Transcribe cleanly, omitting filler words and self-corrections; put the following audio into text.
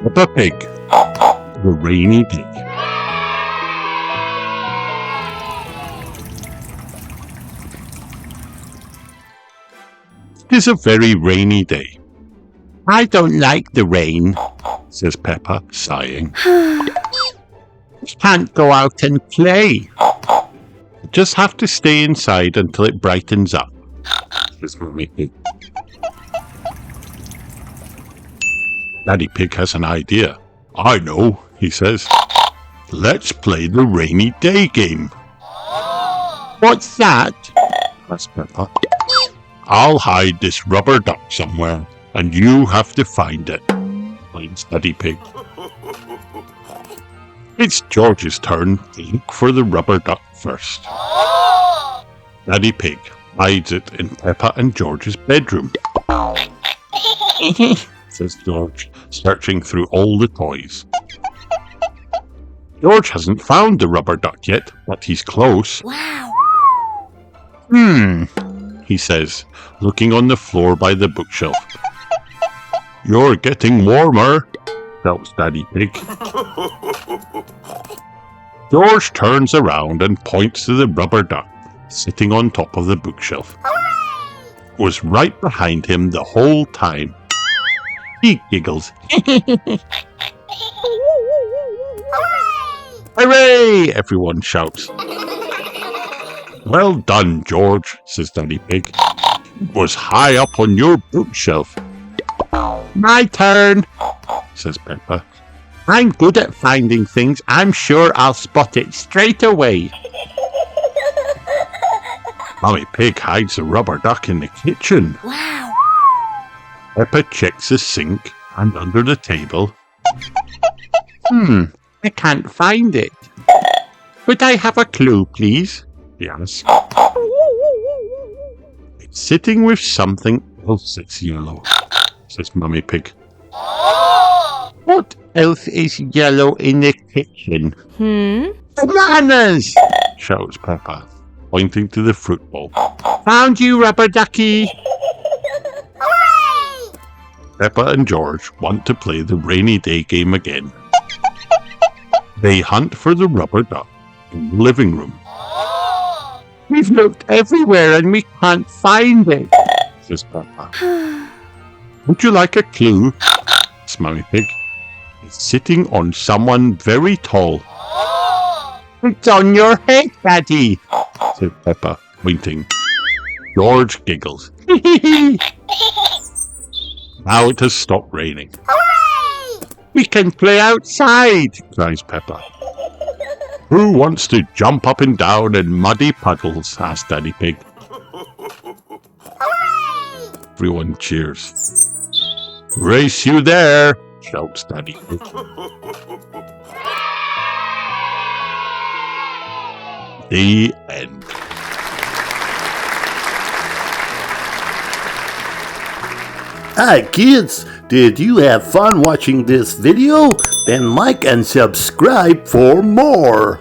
Peppa Pig, the rainy day. It is a very rainy day. I don't like the rain, says Peppa, sighing. Can't go out and play. Just have to stay inside until it brightens up, says Mummy Pig. Daddy Pig has an idea. I know, he says. Let's play the rainy day game. What's that? asks Peppa. I'll hide this rubber duck somewhere, and you have to find it, explains Daddy Pig. It's George's turn to look for the rubber duck first. Daddy Pig hides it in Peppa and George's bedroom, says George, searching through all the toys. George hasn't found the rubber duck yet, but he's close. Wow. He says, looking on the floor by the bookshelf. You're getting warmer, shouts Daddy Pig. George turns around and points to the rubber duck sitting on top of the bookshelf. It was right behind him the whole time. He giggles. Hooray! Everyone shouts. Well done, George, says Daddy Pig. It was high up on your bookshelf. My turn, says Peppa. I'm good at finding things. I'm sure I'll spot it straight away. Mummy Pig hides a rubber duck in the kitchen. Wow. Peppa checks the sink and under the table. I can't find it. Could I have a clue, please? He asks. It's sitting with something else that's yellow, says Mummy Pig. What else is yellow in the kitchen? Bananas! Shouts Peppa, pointing to the fruit bowl. Found you, rubber ducky! Peppa and George want to play the rainy day game again. They hunt for the rubber duck in the living room. We've looked everywhere and we can't find it, says Peppa. Would you like a clue? Says Mummy Pig. It's sitting on someone very tall. It's on your head, Daddy, said Peppa, pointing. George giggles. Now it has stopped raining. We can play outside, cries Peppa. Who wants to jump up and down in muddy puddles? Asks Daddy Pig. Everyone cheers. Race you there, shouts Daddy Pig. The end. Hi kids, did you have fun watching this video? Then like and subscribe for more.